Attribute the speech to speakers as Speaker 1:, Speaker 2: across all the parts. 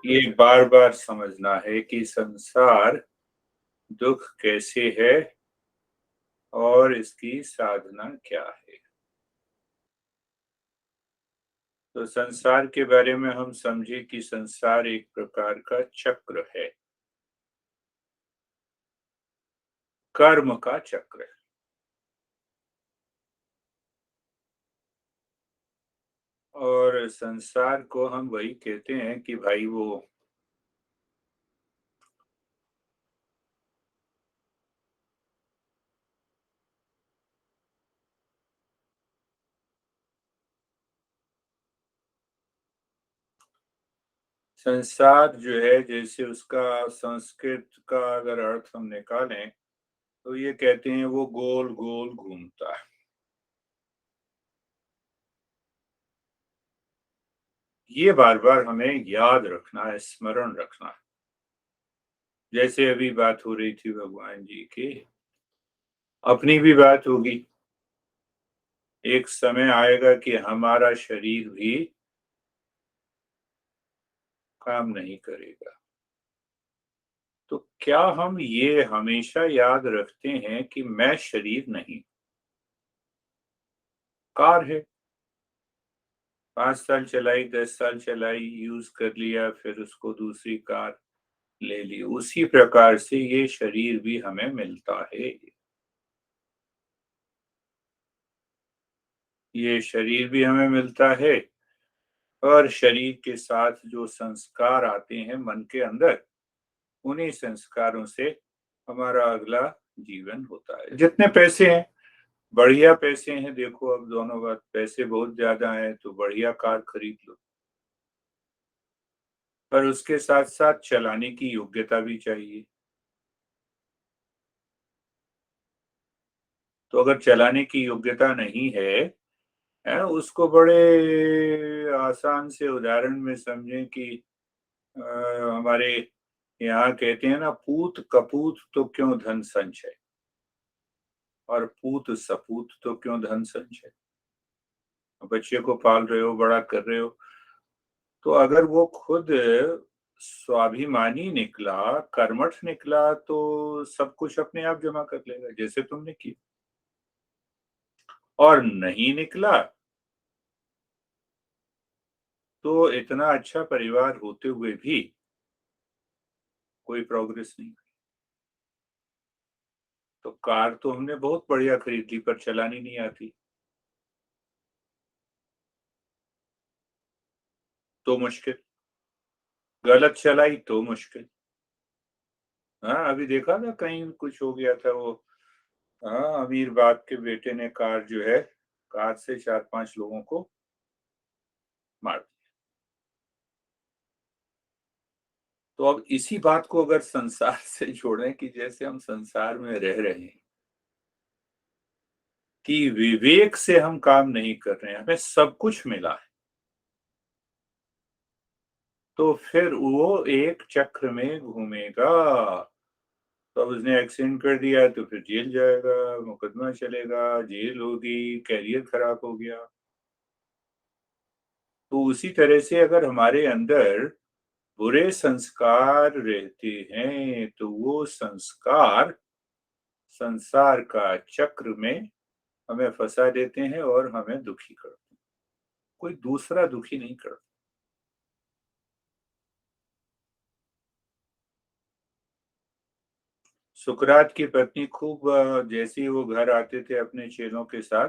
Speaker 1: ये बार बार समझना है कि संसार दुख कैसे है और इसकी साधना क्या है। तो संसार के बारे में हम समझे कि संसार एक प्रकार का चक्र है, कर्म का चक्र है। और संसार को हम वही कहते हैं कि भाई वो संसार जो है, जैसे उसका संस्कृत का अगर अर्थ हम निकालें तो ये कहते हैं वो गोल गोल घूमता है। ये बार बार हमें याद रखना है, स्मरण रखना है। जैसे अभी बात हो रही थी भगवान जी की, अपनी भी बात होगी। एक समय आएगा कि हमारा शरीर भी काम नहीं करेगा। तो क्या हम ये हमेशा याद रखते हैं कि मैं शरीर नहीं, कार है। 5 साल चलाई, 10 साल चलाई, यूज कर लिया, फिर उसको दूसरी कार ले ली। उसी प्रकार से ये शरीर भी हमें मिलता है। ये शरीर भी हमें मिलता है और शरीर के साथ जो संस्कार आते हैं मन के अंदर, उन्हीं संस्कारों से हमारा अगला जीवन होता है। जितने पैसे हैं, बढ़िया पैसे हैं, देखो अब दोनों बात, पैसे बहुत ज्यादा हैं तो बढ़िया कार खरीद लो, पर उसके साथ साथ चलाने की योग्यता भी चाहिए। तो अगर चलाने की योग्यता नहीं है, उसको बड़े आसान से उदाहरण में समझें कि अ, हमारे यहाँ कहते हैं ना, पूत कपूत तो क्यों धन संचय, और पूत सपूत तो क्यों धन संचय। बच्चे को पाल रहे हो, बड़ा कर रहे हो, तो अगर वो खुद स्वाभिमानी निकला, कर्मठ निकला, तो सब कुछ अपने आप जमा कर लेगा जैसे तुमने किया। और नहीं निकला तो इतना अच्छा परिवार होते हुए भी कोई प्रोग्रेस नहीं। तो कार तो हमने बहुत बढ़िया खरीद ली, पर चलानी नहीं आती तो मुश्किल, गलत चलाई तो मुश्किल। हाँ, अभी देखा ना, कहीं कुछ हो गया था वो। हाँ, अमीर बाप के बेटे ने कार जो है, कार से 4-5 लोगों को मार दिया। तो अब इसी बात को अगर संसार से जोड़ें कि जैसे हम संसार में रह रहे हैं, कि विवेक से हम काम नहीं कर रहे हैं, हमें सब कुछ मिला है, तो फिर वो एक चक्र में घूमेगा। तो अब उसने एक्सीडेंट कर दिया तो फिर जेल जाएगा, मुकदमा चलेगा, जेल होगी, कैरियर खराब हो गया। तो उसी तरह से अगर हमारे अंदर बुरे संस्कार रहते हैं तो वो संस्कार संसार का चक्र में हमें फंसा देते हैं और हमें दुखी करते हैं। कोई दूसरा दुखी नहीं करता। सुकरात की पत्नी खूब, जैसे ही वो घर आते थे अपने चेलों के साथ,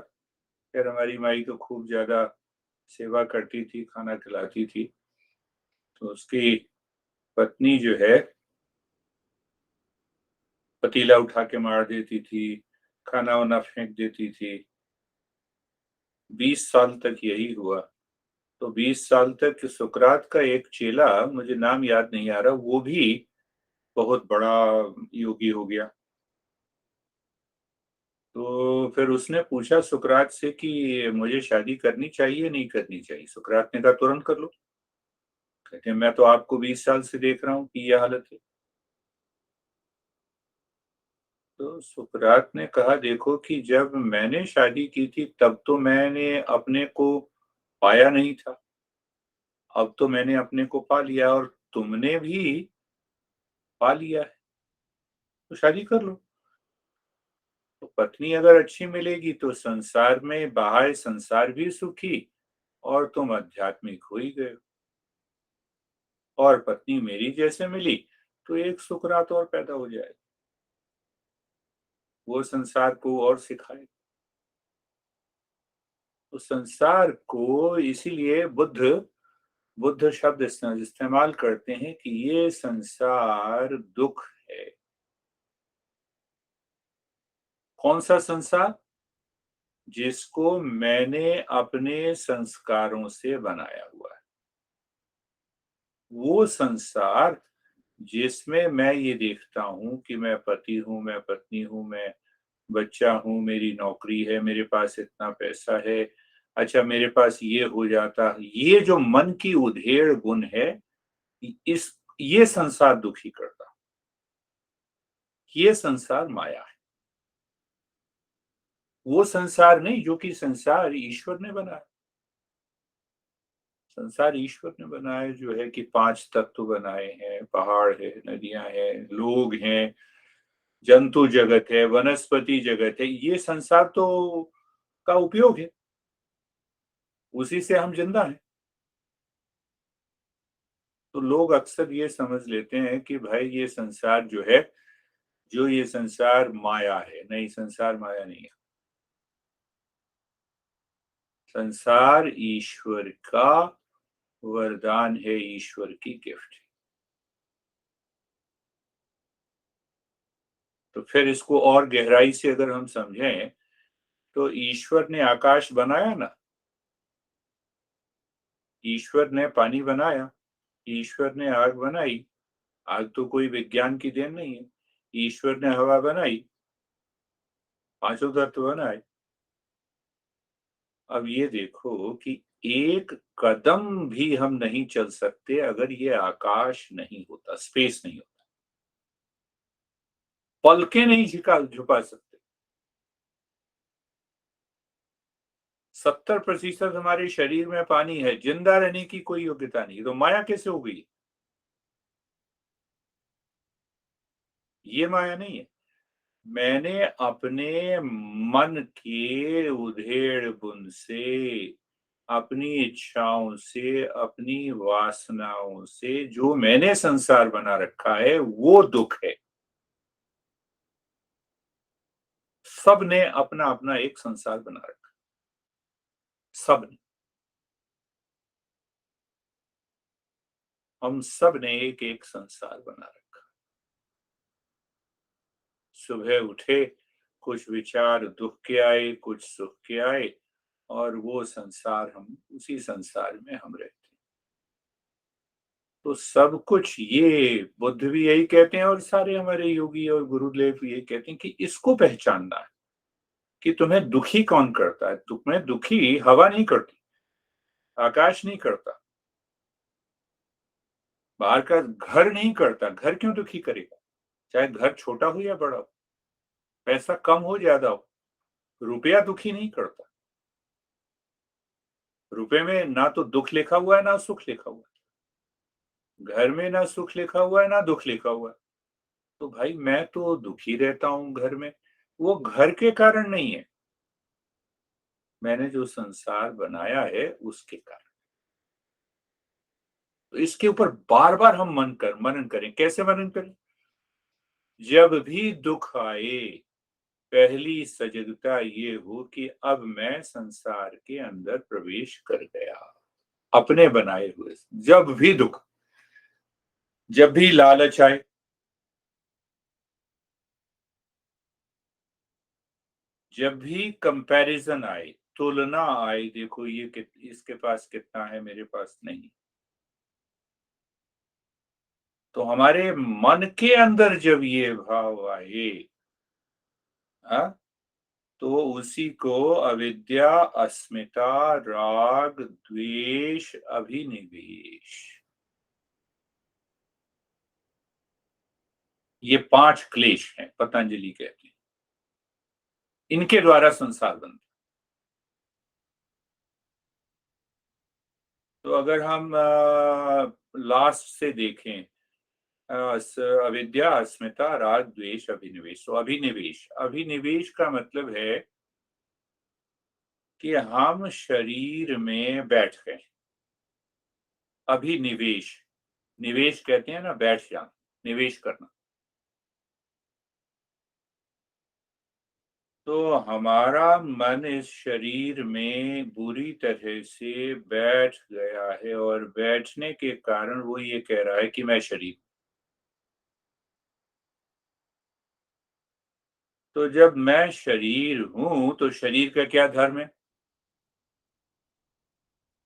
Speaker 1: फिर हमारी माई तो खूब ज्यादा सेवा करती थी, खाना खिलाती थी। तो उसकी पत्नी जो है, पतीला उठा के मार देती थी, खाना वाना फेंक देती थी। 20 साल तक यही हुआ। तो 20 साल तक सुकरात का एक चेला, मुझे नाम याद नहीं आ रहा, वो भी बहुत बड़ा योगी हो गया। तो फिर उसने पूछा सुकरात से कि मुझे शादी करनी चाहिए नहीं करनी चाहिए। सुकरात ने कहा तुरंत कर लो। कहते हैं मैं तो आपको 20 साल से देख रहा हूँ कि यह हालत है। तो सुकरात ने कहा देखो कि जब मैंने शादी की थी तब तो मैंने अपने को पाया नहीं था, अब तो मैंने अपने को पा लिया, और तुमने भी पा लिया है, तो शादी कर लो। तो पत्नी अगर अच्छी मिलेगी तो संसार में बाहर संसार भी सुखी, और तुम आध्यात्मिक हो ही गए। और पत्नी मेरी जैसे मिली तो एक सुख रात और पैदा हो जाए, वो संसार को और सिखाए। तो संसार को इसीलिए बुद्ध बुद्ध शब्द इस्तेमाल करते हैं कि ये संसार दुख है। कौन सा संसार? जिसको मैंने अपने संस्कारों से बनाया हुआ है, वो संसार जिसमें मैं ये देखता हूं कि मैं पति हूं, मैं पत्नी हूं, मैं बच्चा हूं, मेरी नौकरी है, मेरे पास इतना पैसा है, अच्छा मेरे पास ये हो जाता, ये जो मन की उधेड़ गुण है, इस ये संसार दुखी करता, ये संसार माया है। वो संसार नहीं जो कि संसार ईश्वर ने बनाया। संसार ईश्वर ने बनाया जो है कि 5 तत्व बनाए हैं, पहाड़ है, नदियां हैं, लोग हैं, जंतु जगत है, वनस्पति जगत है, ये संसार तो का उपयोग है, उसी से हम जिंदा हैं। तो लोग अक्सर ये समझ लेते हैं कि भाई ये संसार जो है, जो ये संसार माया है। नहीं, संसार माया नहीं है। संसार ईश्वर का वरदान है, ईश्वर की गिफ्ट है। तो फिर इसको और गहराई से अगर हम समझें तो ईश्वर ने आकाश बनाया ना, ईश्वर ने पानी बनाया, ईश्वर ने आग बनाई। आग तो कोई विज्ञान की देन नहीं है। ईश्वर ने हवा बनाई, पांचों तत्व बनाए। अब ये देखो कि एक कदम भी हम नहीं चल सकते अगर ये आकाश नहीं होता, स्पेस नहीं होता। पलकें नहीं झुका झुका सकते। 70% हमारे शरीर में पानी है, जिंदा रहने की कोई योग्यता नहीं, तो माया कैसे हो गई? ये माया नहीं है। मैंने अपने मन के उधेड़ बुन से, अपनी इच्छाओं से, अपनी वासनाओं से जो मैंने संसार बना रखा है, वो दुख है। सब ने अपना अपना एक संसार बना रखा, सब ने। हम सब ने एक एक संसार बना रखा। सुबह उठे, कुछ विचार दुख के आए, कुछ सुख के आए, और वो संसार, हम उसी संसार में हम रहते हैं। तो सब कुछ ये बुद्ध भी यही कहते हैं, और सारे हमारे योगी और गुरुदेव ये कहते हैं कि इसको पहचानना है कि तुम्हें दुखी कौन करता है। तुम्हें दुखी हवा नहीं करती, आकाश नहीं करता, बाहर का घर नहीं करता। घर क्यों दुखी करेगा? चाहे घर छोटा हो या बड़ा हो, पैसा कम हो ज्यादा हो, रुपया दुखी नहीं करता। रुपए में ना तो दुख लिखा हुआ है ना सुख लिखा हुआ है। घर में ना सुख लिखा हुआ है ना दुख लिखा हुआ है। तो भाई मैं तो दुखी रहता हूं घर में, वो घर के कारण नहीं है, मैंने जो संसार बनाया है उसके कारण। तो इसके ऊपर बार बार हम मनन करें। कैसे मनन करें? जब भी दुख आए, पहली सजगता ये हो कि अब मैं संसार के अंदर प्रवेश कर गया, अपने बनाए हुए। जब भी दुख, जब भी लालच आए, जब भी कंपैरिजन आए, तुलना आए, देखो ये इसके पास कितना है, मेरे पास नहीं, तो हमारे मन के अंदर जब ये भाव आए, हाँ, तो उसी को अविद्या, अस्मिता, राग, द्वेष, अभिनिवेश, ये 5 क्लेश हैं, पतंजलि कहते हैं। इनके द्वारा संसार बनता। तो अगर हम लास्ट से देखें, अविद्या, अस्मिता, राग, द्वेष, अभिनिवेश। तो अभिनिवेश, अभिनिवेश का मतलब है कि हम शरीर में बैठ गए। अभिनिवेश, निवेश कहते हैं ना, बैठ जाना, निवेश करना। तो हमारा मन इस शरीर में बुरी तरह से बैठ गया है, और बैठने के कारण वो ये कह रहा है कि मैं शरीर। तो जब मैं शरीर हूं तो शरीर का क्या धर्म है?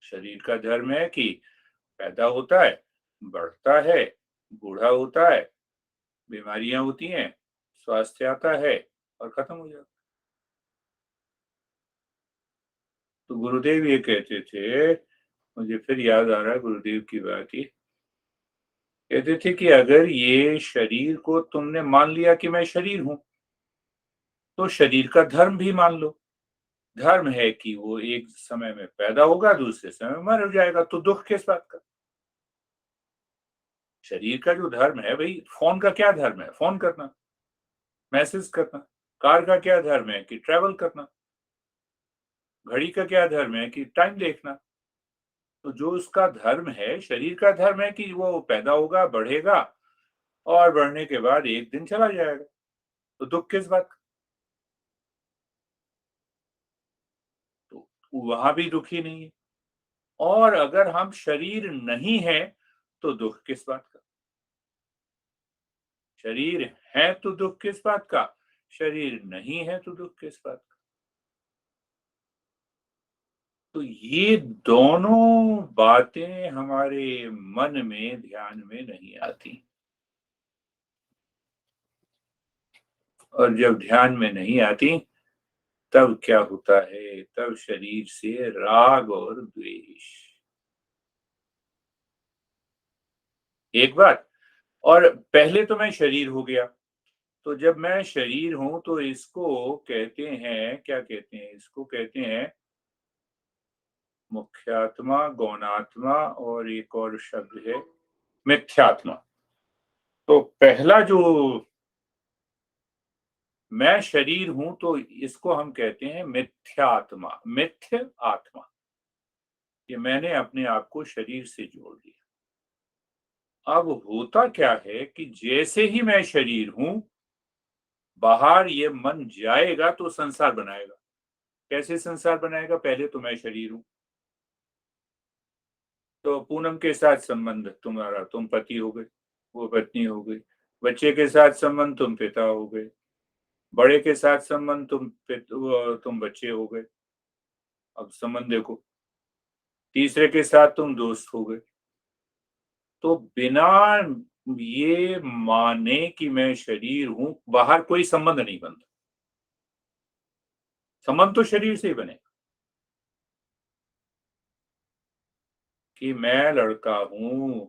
Speaker 1: शरीर का धर्म है कि पैदा होता है, बढ़ता है, बूढ़ा होता है, बीमारियां होती हैं, स्वास्थ्य आता है और खत्म हो जाता है। तो गुरुदेव ये कहते थे, मुझे फिर याद आ रहा है गुरुदेव की बात ही, कहते थे कि अगर ये शरीर को तुमने मान लिया कि मैं शरीर हूं, तो शरीर का धर्म भी मान लो। धर्म है कि वो एक समय में पैदा होगा, दूसरे समय में मर जाएगा, तो दुख किस बात का? शरीर का जो धर्म है भाई, फोन का क्या धर्म है? फोन करना, मैसेज करना। कार का क्या धर्म है? कि ट्रैवल करना। घड़ी का क्या धर्म है? कि टाइम देखना। तो जो उसका धर्म है, शरीर का धर्म है कि वो पैदा होगा, बढ़ेगा, और बढ़ने के बाद एक दिन चला जाएगा, तो दुख किस बात का? तो वहां भी दुखी नहीं है। और अगर हम शरीर नहीं है, तो दुख किस बात का? शरीर है तो दुख किस बात का? शरीर नहीं है तो दुख किस बात का? तो ये दोनों बातें हमारे मन में, ध्यान में नहीं आती। और जब ध्यान में नहीं आती, तब क्या होता है? तब शरीर से राग और द्वेष। एक बात, और पहले तो मैं शरीर हो गया। तो जब मैं शरीर हूं तो इसको कहते हैं, क्या कहते हैं? इसको कहते हैं मुख्यात्मा, गौणात्मा, और एक और शब्द है मिथ्यात्मा। तो पहला जो मैं शरीर हूं, तो इसको हम कहते हैं मिथ्यात्मा, मिथ्य आत्मा। कि मैंने अपने आप को शरीर से जोड़ दिया। अब होता क्या है कि जैसे ही मैं शरीर हूं, बाहर ये मन जाएगा तो संसार बनाएगा। कैसे संसार बनाएगा? पहले तो मैं शरीर हूं, तो पूनम के साथ संबंध तुम्हारा, तुम पति हो गए, वो पत्नी हो गई। बच्चे के साथ संबंध, तुम पिता हो गए। बड़े के साथ संबंध, तुम बच्चे हो गए। अब संबंध देखो, तीसरे के साथ तुम दोस्त हो गए। तो बिना ये माने कि मैं शरीर हूं, बाहर कोई संबंध नहीं बनता। संबंध तो शरीर से ही बने, कि मैं लड़का हूं,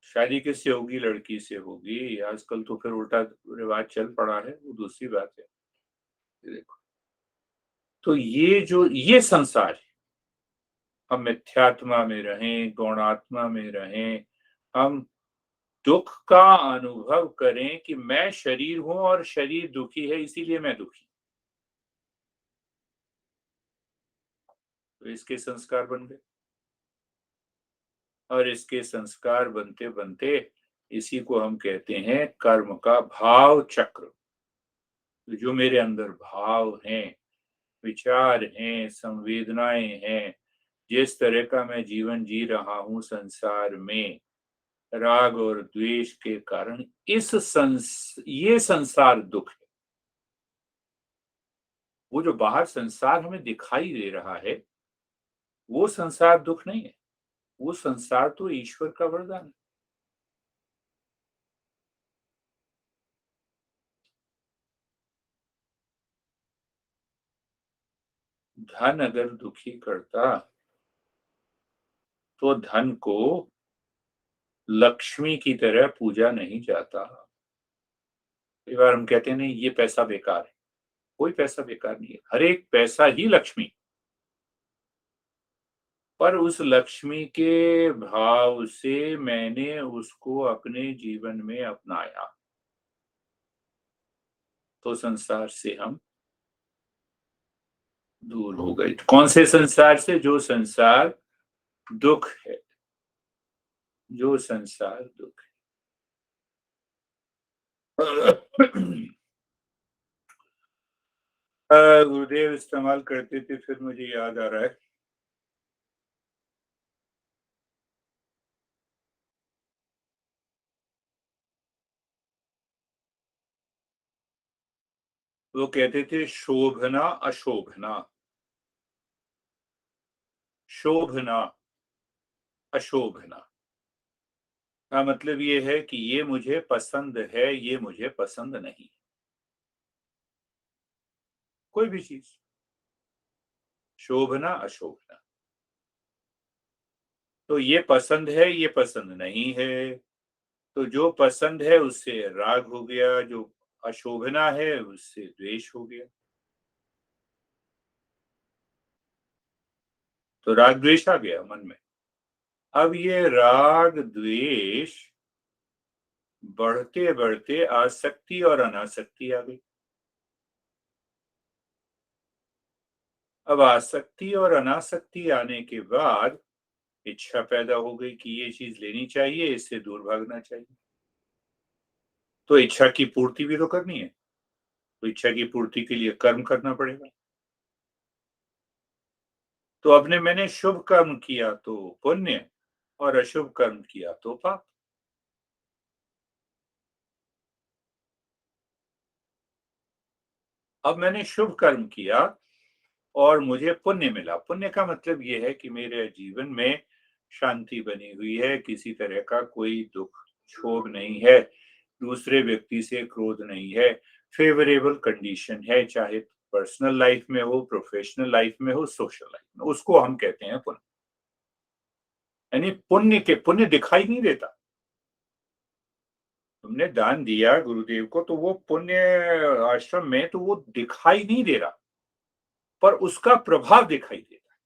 Speaker 1: शादी किससे होगी? लड़की से होगी। आजकल तो फिर उल्टा रिवाज चल पड़ा है, वो दूसरी बात है। देखो, तो ये जो ये संसार है, हम मिथ्यात्मा में रहें, गौणात्मा में रहें, हम दुख का अनुभव करें कि मैं शरीर हूं और शरीर दुखी है, इसीलिए मैं दुखी। तो इसके संस्कार बन गए, और इसके संस्कार बनते बनते इसी को हम कहते हैं कर्म का भाव चक्र। तो जो मेरे अंदर भाव हैं, विचार हैं, संवेदनाएं हैं, जिस तरह का मैं जीवन जी रहा हूं संसार में, राग और द्वेष के कारण ये संसार दुख है। वो जो बाहर संसार हमें दिखाई दे रहा है, वो संसार दुख नहीं है। वो संसार तो ईश्वर का वरदान है। धन अगर दुखी करता, तो धन को लक्ष्मी की तरह पूजा नहीं जाता। कई बार हम कहते हैं नहीं, ये पैसा बेकार है। कोई पैसा बेकार नहीं है, हर एक पैसा ही लक्ष्मी। पर उस लक्ष्मी के भाव से मैंने उसको अपने जीवन में अपनाया, तो संसार से हम दूर हो गए। कौन से संसार से? जो संसार दुख है, जो संसार दुख है। गुरुदेव इस्तेमाल करते थे, फिर मुझे याद आ रहा है। वो कहते थे शोभना अशोभना, शोभना अशोभना का मतलब ये है कि ये मुझे पसंद है, ये मुझे पसंद नहीं। कोई भी चीज, शोभना अशोभना। तो ये पसंद है, ये पसंद नहीं है। तो जो पसंद है उससे राग हो गया, जो अशोभना है उससे द्वेष हो गया। तो राग द्वेष आ गया मन में। अब ये राग द्वेष बढ़ते बढ़ते आसक्ति और अनासक्ति आ गई। अब आसक्ति और अनासक्ति आने के बाद इच्छा पैदा हो गई कि ये चीज लेनी चाहिए, इससे दूर भागना चाहिए। तो इच्छा की पूर्ति भी तो करनी है, तो इच्छा की पूर्ति के लिए कर्म करना पड़ेगा। तो अब ने मैंने शुभ कर्म किया तो पुण्य, और अशुभ कर्म किया तो पाप। अब मैंने शुभ कर्म किया और मुझे पुण्य मिला। पुण्य का मतलब ये है कि मेरे जीवन में शांति बनी हुई है, किसी तरह का कोई दुख क्षोभ नहीं है, दूसरे व्यक्ति से क्रोध नहीं है, फेवरेबल कंडीशन है, चाहे पर्सनल लाइफ में हो, प्रोफेशनल लाइफ में हो, सोशल लाइफ में, उसको हम कहते हैं पुण्य। यानी पुण्य दिखाई नहीं देता। तुमने दान दिया गुरुदेव को तो वो पुण्य आश्रम में तो वो दिखाई नहीं दे रहा, पर उसका प्रभाव दिखाई देता है।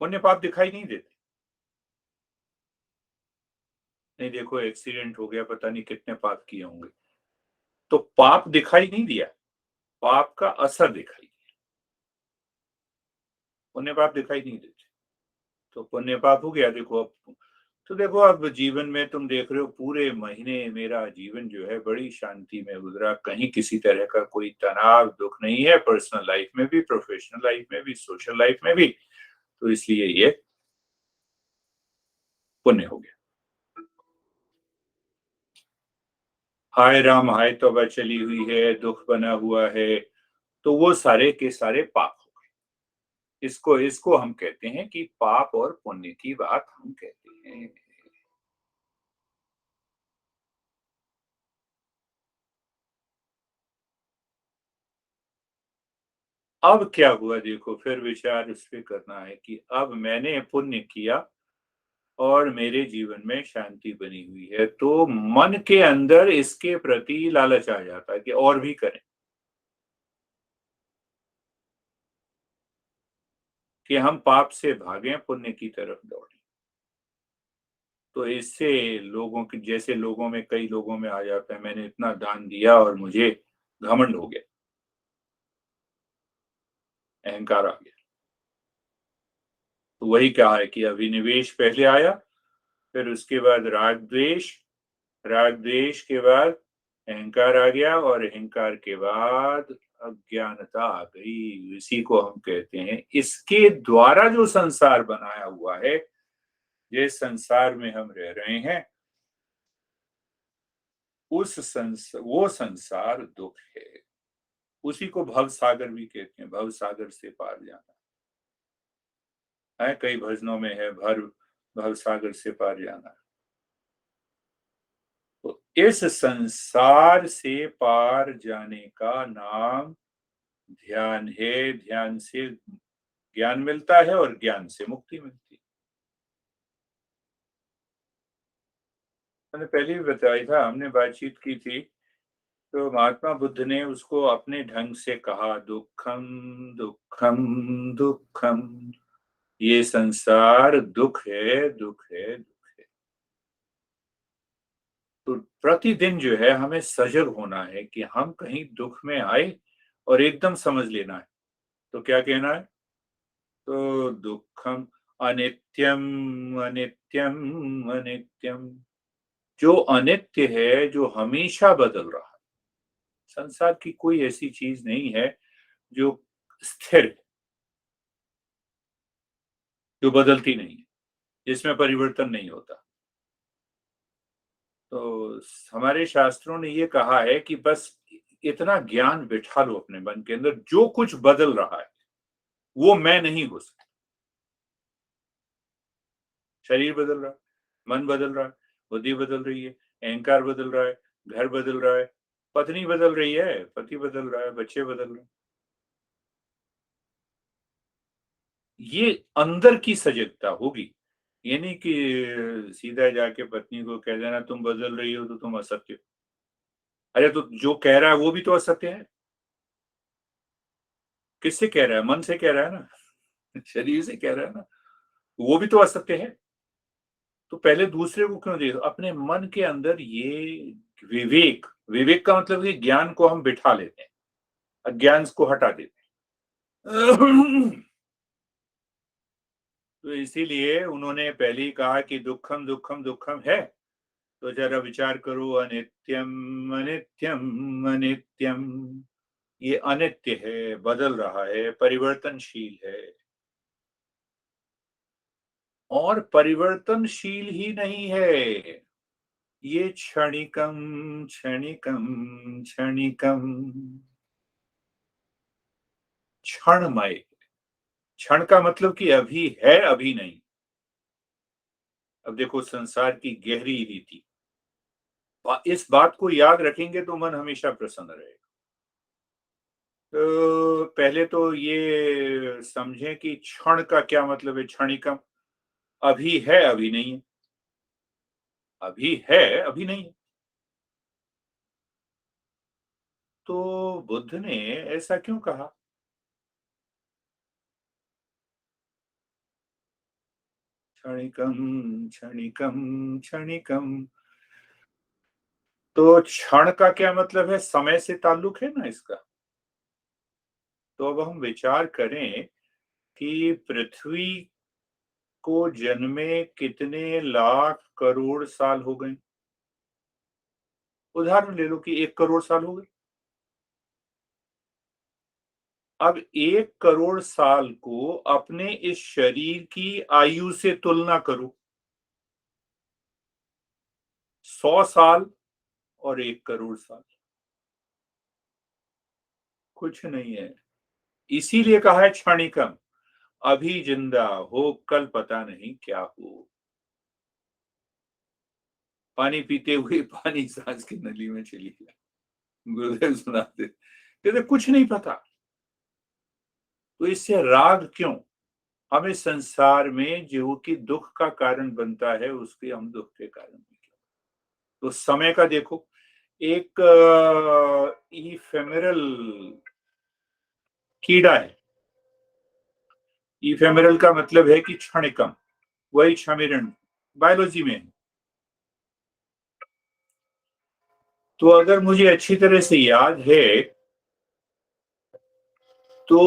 Speaker 1: पुण्य पाप दिखाई नहीं देते। नहीं, देखो एक्सीडेंट हो गया, पता नहीं कितने पाप किए होंगे, तो पाप दिखाई नहीं दिया, पाप का असर दिखाई दिया। पुण्य पाप दिखाई नहीं देते। तो पुण्य पाप हो गया। देखो अब, तो देखो अब जीवन में तुम देख रहे हो पूरे महीने मेरा जीवन जो है बड़ी शांति में गुजरा, कहीं किसी तरह का कोई तनाव दुख नहीं है, पर्सनल लाइफ में भी, प्रोफेशनल लाइफ में भी, सोशल लाइफ में भी। तो इसलिए ये पुण्य हो गया। हाय राम हाय तौबा चली हुई है, दुख बना हुआ है, तो वो सारे के सारे पाप हो गए। इसको इसको हम कहते हैं कि पाप और पुण्य की बात हम कहते हैं। अब क्या हुआ, देखो फिर विचार इस पे करना है कि अब मैंने पुण्य किया और मेरे जीवन में शांति बनी हुई है, तो मन के अंदर इसके प्रति लालच आ जाता है कि और भी करें, कि हम पाप से भागें, पुण्य की तरफ दौड़ें। तो इससे लोगों की, जैसे लोगों में, कई लोगों में आ जाता है, मैंने इतना दान दिया और मुझे घमंड हो गया, अहंकार आ गया। तो वही कहा है कि अभिनिवेश पहले आया, फिर उसके बाद राग द्वेष, राग द्वेष के बाद अहंकार आ गया, और अहंकार के बाद अज्ञानता आ गई। इसी को हम कहते हैं, इसके द्वारा जो संसार बनाया हुआ है, जिस संसार में हम रह रहे हैं, वो संसार दुख है। उसी को भव सागर भी कहते हैं, भव सागर से पार जाना है। कई भजनों में है भर भव सागर से पार जाना। तो इस संसार से पार जाने का नाम ध्यान है। ध्यान से ज्ञान मिलता है और ज्ञान से मुक्ति मिलती है। मैंने पहले भी बताया था, हमने बातचीत की थी, तो महात्मा बुद्ध ने उसको अपने ढंग से कहा, दुखम दुखम दुखम। ये संसार दुख है, दुख है, दुख है। तो प्रतिदिन जो है हमें सजग होना है कि हम कहीं दुख में आए और एकदम समझ लेना है। तो क्या कहना है? तो दुःखम अनित्यम, अनित्यम, अनित्यम। जो अनित्य है, जो हमेशा बदल रहा है। संसार की कोई ऐसी चीज नहीं है जो स्थिर है, जो बदलती नहीं है, जिसमें परिवर्तन नहीं होता। तो हमारे शास्त्रों ने ये कहा है कि बस इतना ज्ञान बिठा लो अपने मन के अंदर, जो कुछ बदल रहा है वो मैं नहीं हो सकता। शरीर बदल रहा है, मन बदल रहा है, बुद्धि बदल रही है, अहंकार बदल रहा है, घर बदल रहा है, पत्नी बदल रही है, पति बदल रहा है, बच्चे बदल रहे हैं। ये अंदर की सजगता होगी। ये नहीं कि सीधा जाके पत्नी को कह देना तुम बदल रही हो तो तुम असत्य हो। अरे तो जो कह रहा है वो भी तो असत्य है। किससे कह रहा है? मन से कह रहा है ना। शरीर से कह रहा है ना। वो भी तो असत्य है। तो पहले दूसरे को क्यों देखो? अपने मन के अंदर ये विवेक, विवेक का मतलब है ज्ञान को हम बिठा लेते हैं, अज्ञान को हटा देते हैं। तो इसीलिए उन्होंने पहले ही कहा कि दुःखम दुःखम दुःखम है। तो जरा विचार करो, अनित्यम, अनित्यम, अनित्यम। ये अनित्य है, बदल रहा है, परिवर्तनशील है। और परिवर्तनशील ही नहीं है, ये क्षणिकम, क्षणिकम, क्षणिकम, क्षणमय। क्षण का मतलब कि अभी है, अभी नहीं। अब देखो संसार की गहरी रीति, इस बात को याद रखेंगे तो मन हमेशा प्रसन्न रहेगा। तो पहले तो ये समझें कि क्षण का क्या मतलब है, क्षणिकम। अभी है, अभी नहीं है। अभी है, अभी नहीं है। तो बुद्ध ने ऐसा क्यों कहा? क्षणिकम, क्षणिकम, क्षणिकम। तो क्षण का क्या मतलब है? समय से ताल्लुक है ना इसका। तो अब हम विचार करें कि पृथ्वी को जन्मे कितने लाख करोड़ साल हो गए। उदाहरण ले लो कि 1 करोड़ साल हो गए। अब 1 करोड़ साल को अपने इस शरीर की आयु से तुलना करो। 100 साल और 1 करोड़ साल, कुछ नहीं है। इसीलिए कहा है क्षणिकम। अभी जिंदा हो, कल पता नहीं क्या हो। पानी पीते हुए पानी सांस की नली में चली गया। गुरुदेव सुनाते कहते कुछ नहीं पता। तो इससे राग क्यों? हमें संसार में जो कि दुख का कारण बनता है, उसके हम दुख के कारण भी क्यों? तो समय का देखो, एक इफेमेरल कीड़ा है। इफेमेरल का मतलब है कि क्षणिकम, वही क्षमिरण बायोलॉजी में है। तो अगर मुझे अच्छी तरह से याद है तो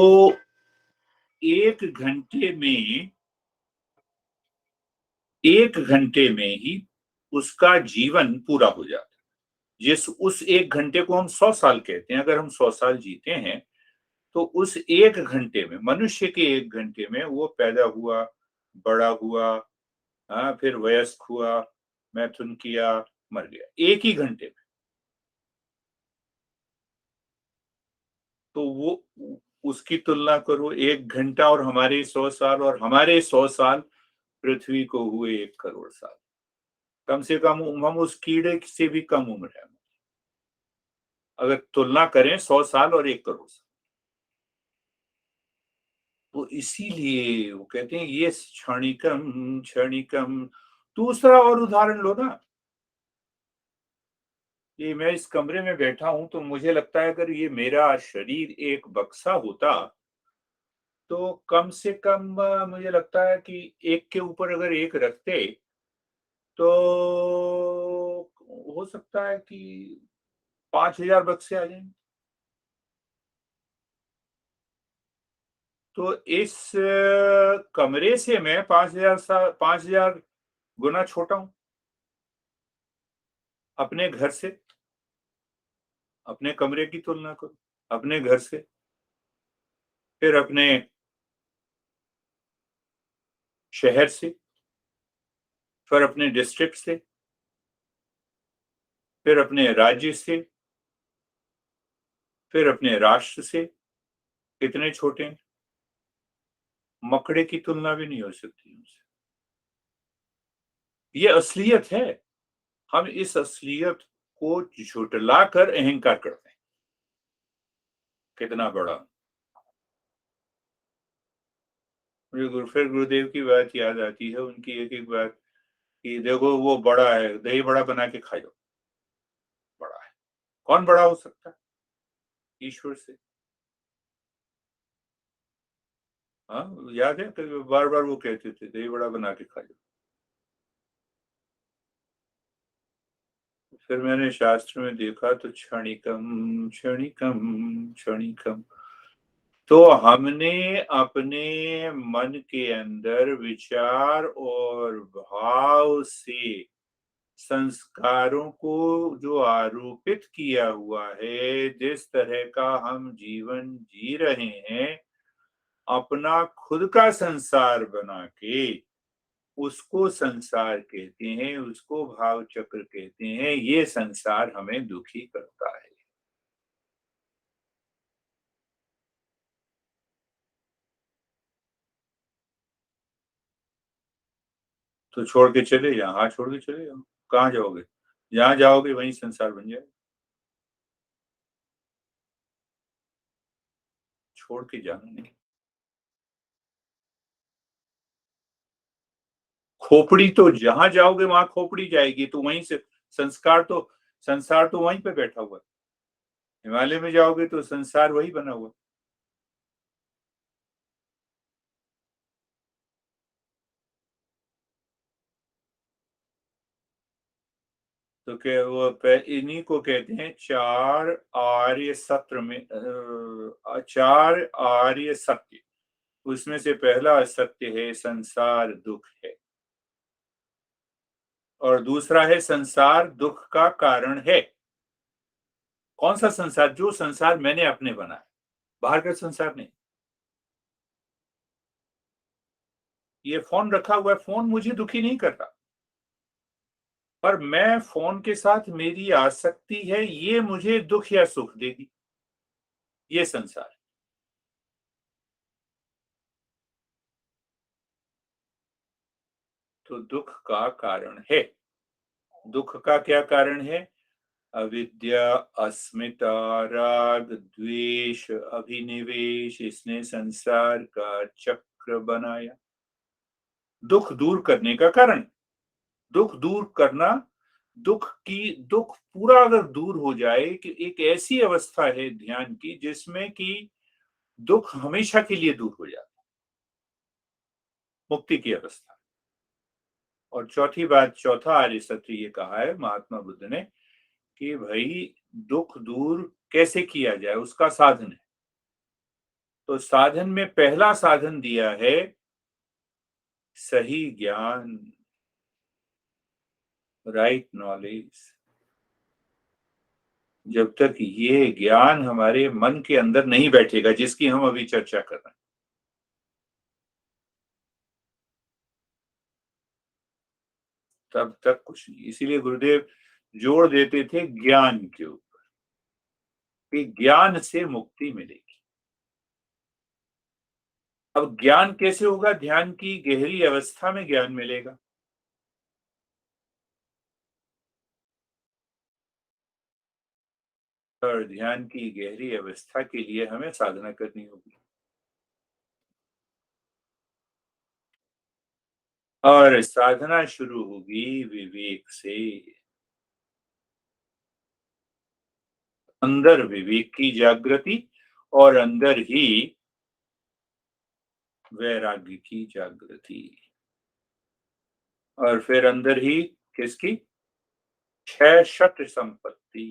Speaker 1: 1 घंटे में, 1 घंटे में ही उसका जीवन पूरा हो जाता है। जिस उस 1 घंटे को हम 100 साल कहते हैं। अगर हम 100 साल जीते हैं तो उस 1 घंटे में, मनुष्य के 1 घंटे में वो पैदा हुआ, बड़ा हुआ, हाँ, फिर वयस्क हुआ, मैथुन किया, मर गया, एक ही घंटे में। तो वो उसकी तुलना करो, 1 घंटा और हमारे 100 साल, और हमारे 100 साल पृथ्वी को हुए 1 करोड़ साल। कम से कम हम उस कीड़े से भी कम उम्र है, अगर तुलना करें 100 साल और 1 करोड़ साल। तो इसीलिए वो कहते हैं ये क्षणिकम, क्षणिकम। दूसरा और उदाहरण लो ना। ये मैं इस कमरे में बैठा हूं तो मुझे लगता है अगर ये मेरा शरीर एक बक्सा होता तो कम से कम मुझे लगता है कि एक के ऊपर अगर एक रखते, तो हो सकता है कि 5,000 बक्से आ जाएँगे। तो इस कमरे से मैं 5,000 गुना छोटा हूँ, अपने घर से, अपने कमरे की तुलना करो, अपने घर से, फिर अपने शहर से, फिर अपने डिस्ट्रिक्ट से, फिर अपने राज्य से, फिर अपने राष्ट्र से, कितने छोटे हैं, मकड़े की तुलना भी नहीं हो सकती उनसे। ये असलियत है, हम इस असलियत को झुठलाकर अहंकार करते हैं, कितना बड़ा। मुझे फिर गुरुदेव की बात याद आती है, उनकी एक-एक बात कि देखो वो बड़ा है, दही बड़ा बना के खा जाओ, बड़ा है। कौन बड़ा हो सकता है? ईश्वर से। हाँ, याद है कभी बार-बार वो कहते थे, दही बड़ा बना के खा जाओ। फिर मैंने शास्त्र में देखा तो क्षणिकम, क्षणिकम, क्षणिकम। तो हमने अपने मन के अंदर विचार और भाव से संस्कारों को जो आरोपित किया हुआ है, जिस तरह का हम जीवन जी रहे हैं, अपना खुद का संसार बना के उसको संसार कहते हैं, उसको भाव चक्र कहते हैं। ये संसार हमें दुखी करता है। तो छोड़ के चले जाओ, हाँ, छोड़ के चले जाओ। कहाँ जाओगे? जहाँ जाओगे वहीं संसार बन जाएगा। छोड़ के जाना नहीं। खोपड़ी तो जहाँ जाओगे वहाँ खोपड़ी जाएगी, तो वहीं से संसार तो वहीं पे बैठा हुआ है। हिमालय में जाओगे तो संसार वही बना हुआ है। तो क्या वो इन्हीं को कहते हैं चार आर्य सत्र में, 4 आर्य सत्य। उसमें से पहला असत्य है संसार दुख है, और दूसरा है संसार दुख का कारण है। कौन सा संसार? जो संसार मैंने अपने बनाया, बाहर का संसार नहीं। ये फोन रखा हुआ है, फोन मुझे दुखी नहीं कर रहा, पर मैं फोन के साथ मेरी आसक्ति है, ये मुझे दुख या सुख देगी। ये संसार। तो दुख का कारण है। दुख का क्या कारण है? अविद्या, अस्मिता, राग, द्वेष, अभिनिवेश, इसने संसार का चक्र बनाया। दुख दूर करने का कारण, दुख दूर करना, दुख पूरा अगर दूर हो जाए कि एक ऐसी अवस्था है ध्यान की जिसमें कि दुख हमेशा के लिए दूर हो जाता है, मुक्ति की अवस्था। और चौथी बात, चौथा आर्य सत्य ये कहा है महात्मा बुद्ध ने कि भाई दुख दूर कैसे किया जाए, उसका साधन है। तो साधन में पहला साधन दिया है सही ज्ञान, राइट नॉलेज। जब तक ये ज्ञान हमारे मन के अंदर नहीं बैठेगा, जिसकी हम अभी चर्चा कर रहे हैं, तब तक कुछ नहीं। इसीलिए गुरुदेव जोर देते थे ज्ञान के ऊपर कि ज्ञान से मुक्ति मिलेगी। अब ज्ञान कैसे होगा? ध्यान की गहरी अवस्था में ज्ञान मिलेगा। और ध्यान की गहरी अवस्था के लिए हमें साधना करनी होगी, और साधना शुरू होगी विवेक से। अंदर विवेक की जागृति, और अंदर ही वैराग्य की जागृति। और फिर अंदर ही किसकी? छह षट संपत्ति।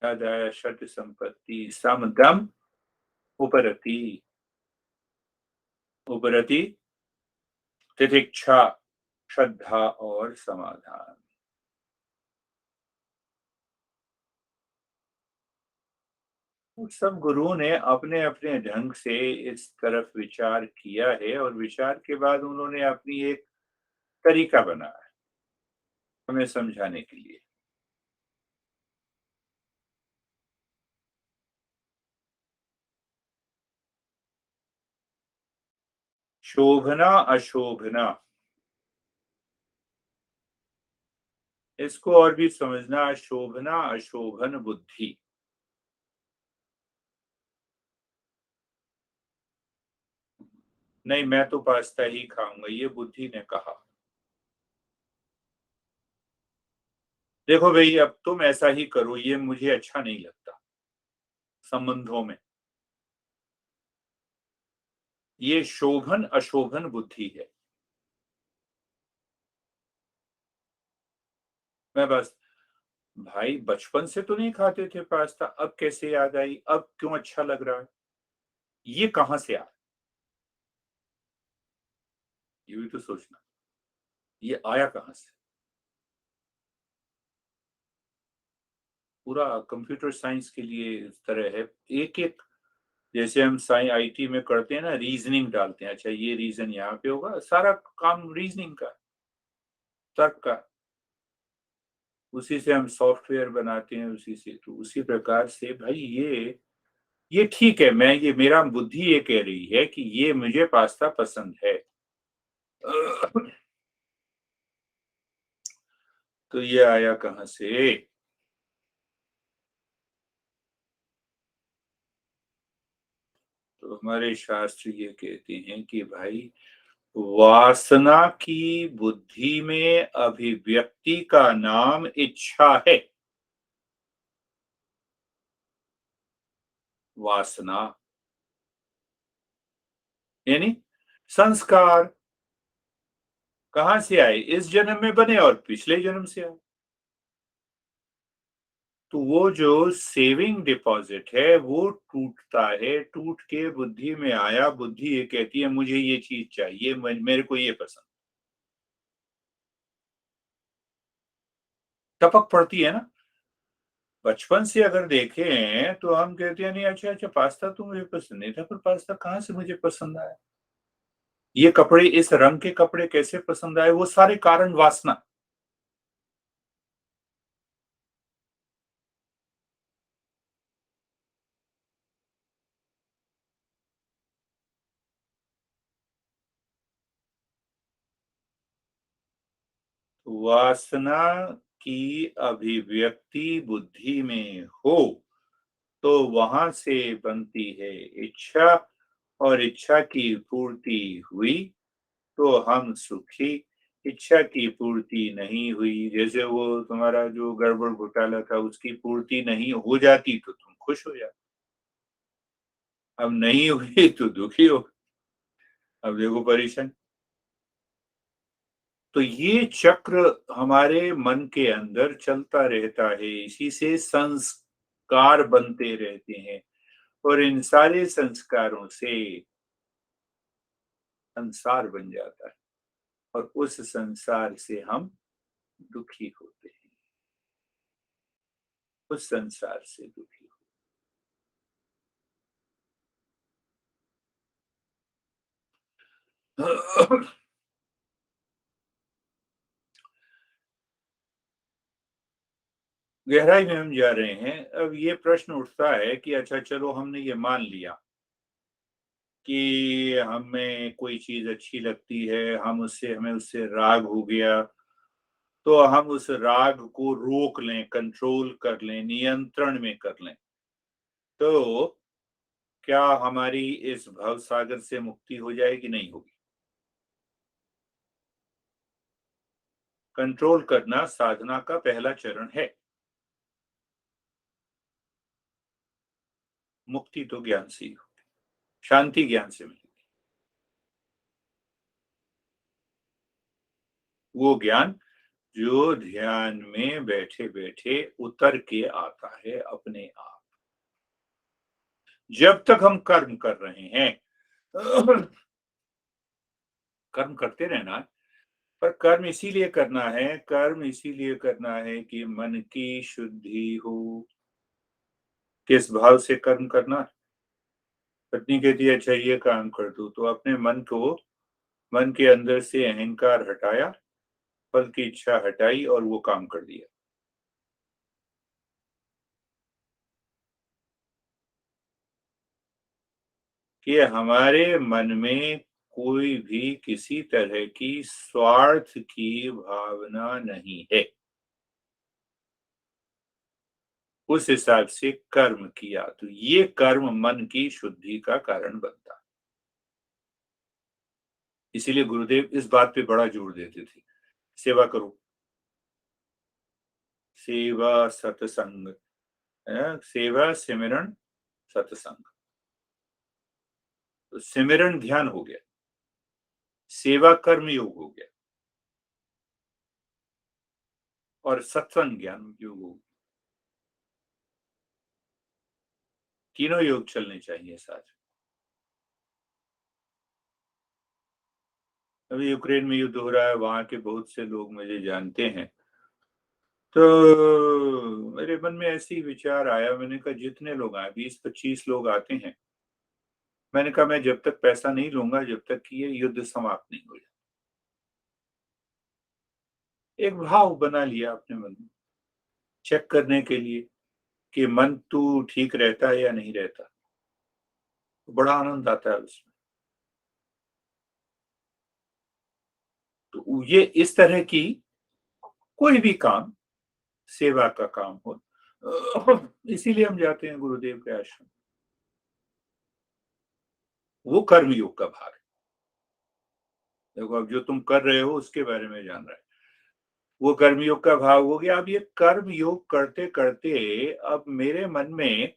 Speaker 1: याद आया? षट संपत्ति सम दम उपरति। उपरति तितिक्षा, श्रद्धा और समाधान। सब गुरुओं ने अपने अपने ढंग से इस तरफ विचार किया है और विचार के बाद उन्होंने अपनी एक तरीका बनाया है हमें समझाने के लिए। शोभना अशोभना, इसको और भी समझना। शोभना अशोभन बुद्धि। नहीं, मैं तो पास्ता ही खाऊंगा, ये बुद्धि ने कहा। देखो भाई, अब तुम ऐसा ही करो, ये मुझे अच्छा नहीं लगता संबंधों में। ये शोभन अशोभन बुद्धि है। मैं बस, भाई बचपन से तो नहीं खाते थे पास्ता, अब कैसे याद आई, अब क्यों अच्छा लग रहा है? ये कहां से आया? ये भी तो सोचना, ये आया कहां से? पूरा कंप्यूटर साइंस के लिए इस तरह है। एक एक, जैसे हम साइ आईटी में करते हैं ना, रीजनिंग डालते हैं, अच्छा ये रीजन यहाँ पे होगा, सारा काम रीजनिंग का, तर्क का। उसी से हम सॉफ्टवेयर बनाते हैं, उसी से। तो उसी प्रकार से भाई ये ठीक है, मैं, ये मेरा बुद्धि ये कह रही है कि ये मुझे पास्ता पसंद है। तो ये आया कहां से? तो हमारे शास्त्र ये कहते हैं कि भाई, वासना की बुद्धि में अभिव्यक्ति का नाम इच्छा है। वासना यानी संस्कार। कहां से आए? इस जन्म में बने और पिछले जन्म से आए। तो वो जो सेविंग डिपॉजिट है वो टूटता है, टूट के बुद्धि में आया, बुद्धि ये कहती है मुझे ये चीज चाहिए, मेरे को ये पसंद। टपक पड़ती है ना। बचपन से अगर देखें तो हम कहते हैं नहीं, अच्छा अच्छा पास्ता तो मुझे पसंद नहीं था, पर पास्ता कहाँ से मुझे पसंद आया? ये कपड़े, इस रंग के कपड़े कैसे पसंद आए? वो सारे कारण वासना। वासना की अभिव्यक्ति बुद्धि में हो तो वहां से बनती है इच्छा, और इच्छा की पूर्ति हुई तो हम सुखी। इच्छा की पूर्ति नहीं हुई, जैसे वो तुम्हारा जो गड़बड़ घोटाला था, उसकी पूर्ति नहीं हो जाती तो तुम खुश हो जाते। अब नहीं हुई तो दुखी हो। अब देखो परेशान। तो ये चक्र हमारे मन के अंदर चलता रहता है, इसी से संस्कार बनते रहते हैं। और इन सारे संस्कारों से संसार बन जाता है, और उस संसार से हम दुखी होते हैं। उस संसार से दुखी हो। गहराई में हम जा रहे हैं। अब ये प्रश्न उठता है कि अच्छा चलो, हमने ये मान लिया कि हमें कोई चीज अच्छी लगती है, हमें उससे राग हो गया, तो हम उस राग को रोक लें, कंट्रोल कर लें, नियंत्रण में कर लें। तो क्या हमारी इस भव सागर से मुक्ति हो जाएगी? नहीं होगी। कंट्रोल करना साधना का पहला चरण है। मुक्ति तो ज्ञान से ही हो। शांति ज्ञान से मिलेगी। वो ज्ञान जो ध्यान में बैठे बैठे उतर के आता है अपने आप। जब तक हम कर्म कर रहे हैं, कर्म करते रहना है, पर कर्म इसीलिए करना है कि मन की शुद्धि हो। किस भाव से कर्म करना? पत्नी कहती है अच्छा ये काम कर दो, तो अपने मन के अंदर से अहंकार हटाया, फल की इच्छा हटाई और वो काम कर दिया। कि हमारे मन में कोई भी किसी तरह की स्वार्थ की भावना नहीं है। उस हिसाब से कर्म किया तो ये कर्म मन की शुद्धि का कारण बनता। इसीलिए गुरुदेव इस बात पे बड़ा जोर देते थे, सेवा करो, सेवा सत्संग, सेवा सिमरन सत्संग। तो सिमरन ध्यान हो गया, सेवा कर्म योग हो गया, और सत्संग ज्ञान योग हो गया। तीनों योग चलने चाहिए साथ। अभी यूक्रेन में युद्ध हो रहा है, वहां के बहुत से लोग मुझे जानते हैं, तो मेरे मन में ऐसे ही विचार आया। मैंने कहा जितने लोग आए, 20-25 लोग आते हैं, मैंने कहा मैं जब तक पैसा नहीं लूंगा जब तक कि ये युद्ध समाप्त नहीं हो जाए। एक भाव बना लिया अपने मन में, चेक करने के लिए कि मन तू ठीक रहता है या नहीं रहता। तो बड़ा आनंद आता है उसमें। तो ये इस तरह की कोई भी काम, सेवा का काम हो, इसीलिए हम जाते हैं गुरुदेव के आश्रम। वो कर्मयोग का भाग है। देखो अब जो तुम कर रहे हो उसके बारे में जान रहा है, वो कर्मयोग का भाव हो गया। अब ये कर्म योग करते करते अब मेरे मन में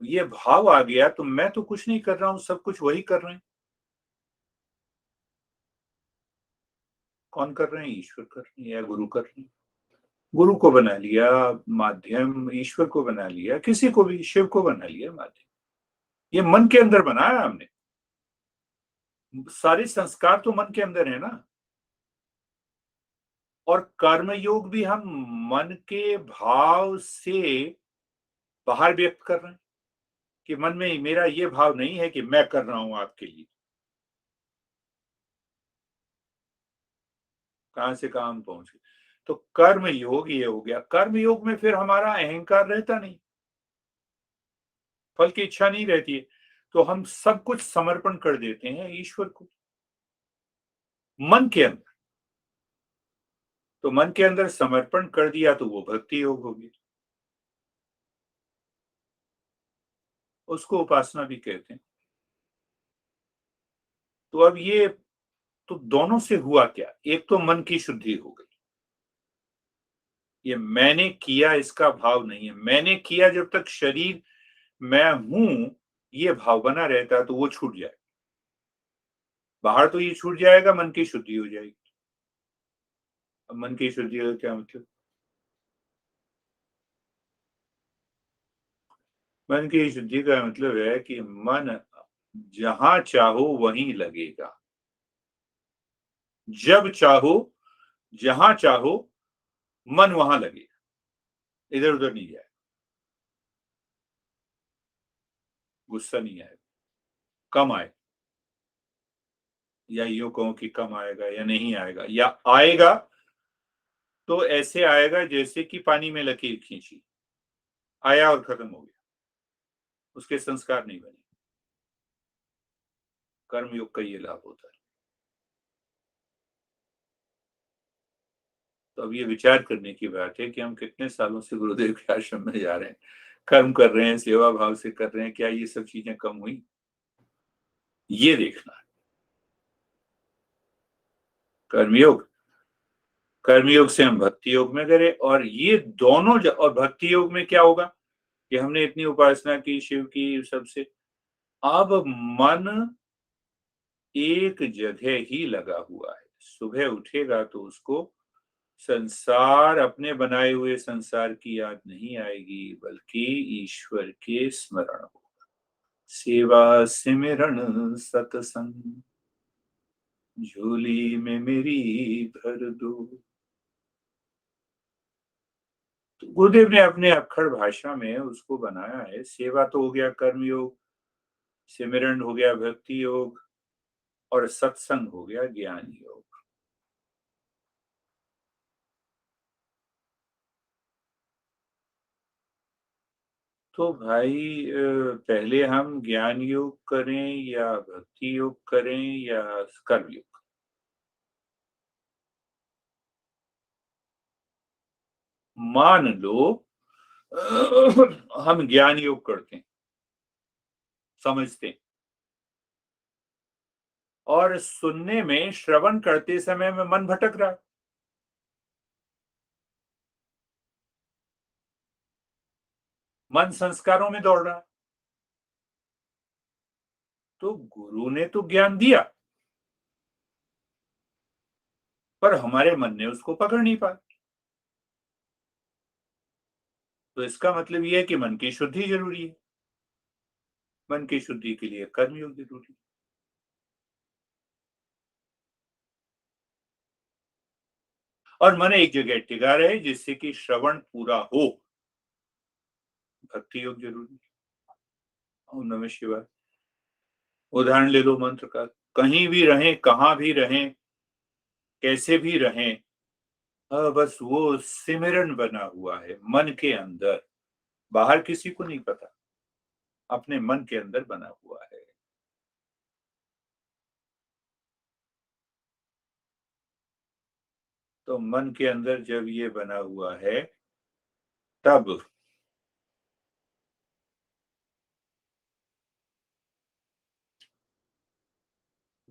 Speaker 1: ये भाव आ गया, तो मैं तो कुछ नहीं कर रहा हूं, सब कुछ वही कर रहे हैं। कौन कर रहे हैं? ईश्वर कर रहे हैं या गुरु कर रहे हैं। गुरु को बना लिया माध्यम, ईश्वर को बना लिया, किसी को भी, शिव को बना लिया माध्यम। ये मन के अंदर बनाया हमने। सारे संस्कार तो मन के अंदर है ना। और कर्म योग भी हम मन के भाव से बाहर व्यक्त कर रहे हैं कि मन में मेरा ये भाव नहीं है कि मैं कर रहा हूं आपके लिए। कहां से कहां हम पहुंच गए। तो कर्म योग ये हो गया। कर्म योग में फिर हमारा अहंकार रहता नहीं, फल की इच्छा नहीं रहती है, तो हम सब कुछ समर्पण कर देते हैं ईश्वर को मन के अंदर। तो मन के अंदर समर्पण कर दिया तो वो भक्ति योग होगी, उसको उपासना भी कहते हैं। तो अब ये, तो दोनों से हुआ क्या? एक तो मन की शुद्धि हो गई, ये मैंने किया इसका भाव नहीं है। मैंने किया जब तक शरीर मैं हूं ये भाव बना रहता है तो वो छूट जाए। बाहर तो ये छूट जाएगा, मन की शुद्धि हो जाएगी। अब मन की शुद्धि का क्या मतलब? मन की शुद्धि का मतलब है कि मन जहां चाहो वहीं लगेगा, जब चाहो, जहां चाहो, मन वहां लगेगा, इधर उधर नहीं जाए। गुस्सा नहीं आएगा, कम आए, या यूं कहो कि कम आएगा या नहीं आएगा, या आएगा तो ऐसे आएगा जैसे कि पानी में लकीर खींची, आया और खत्म हो गया, उसके संस्कार नहीं बने। कर्मयोग का ये लाभ होता है। तो अब ये विचार करने की बात है कि हम कितने सालों से गुरुदेव के आश्रम में जा रहे हैं, कर्म कर रहे हैं, सेवा भाव से कर रहे हैं, क्या ये सब चीजें कम हुई? ये देखना है। कर्मयोग, कर्मयोग से हम भक्ति योग में करें, और ये दोनों और भक्ति योग में क्या होगा कि हमने इतनी उपासना की शिव की सबसे, अब मन एक जगह ही लगा हुआ है। सुबह उठेगा तो उसको संसार, अपने बनाए हुए संसार की याद नहीं आएगी, बल्कि ईश्वर के स्मरण होगा। सेवा सिमरन सतसंग, झोली में मेरी भर दो। तो गुरुदेव ने अपने अक्खड़ भाषा में उसको बनाया है। सेवा तो हो गया कर्म योग, सिमरन हो गया भक्ति योग, और सत्संग हो गया ज्ञान योग। तो भाई पहले हम ज्ञान योग करें या भक्ति योग करें या कर्म योग? मान लो हम ज्ञान योग करते हैं, समझते हैं, और सुनने में, श्रवण करते समय में मन भटक रहा है, मन संस्कारों में दौड़ रहा है। तो गुरु ने तो ज्ञान दिया, पर हमारे मन ने उसको पकड़ नहीं पाया। तो इसका मतलब ये है कि मन की शुद्धि जरूरी है। मन की शुद्धि के लिए कर्मयोग जरूरी है। और मन एक जगह टिका रहे जिससे कि श्रवण पूरा हो, भक्ति योग जरूरी है। ओम नमः शिवाय। उदाहरण ले लो मंत्र का। कहीं भी रहें, कहां भी रहें, कैसे भी रहें, बस वो सिमरन बना हुआ है मन के अंदर। बाहर किसी को नहीं पता, अपने मन के अंदर बना हुआ है। तो मन के अंदर जब ये बना हुआ है, तब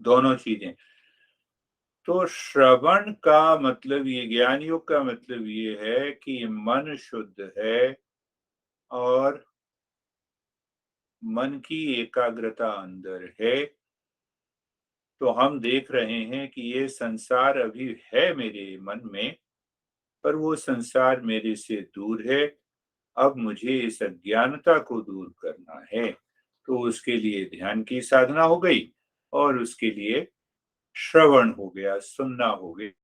Speaker 1: दोनों चीजें। तो श्रवण का मतलब, ये ज्ञान योग का मतलब ये है कि मन शुद्ध है, और मन की एकाग्रता अंदर है। तो हम देख रहे हैं कि ये संसार अभी है मेरे मन में, पर वो संसार मेरे से दूर है। अब मुझे इस अज्ञानता को दूर करना है। तो उसके लिए ध्यान की साधना हो गई, और उसके लिए श्रवण हो गया, सुनना हो गया।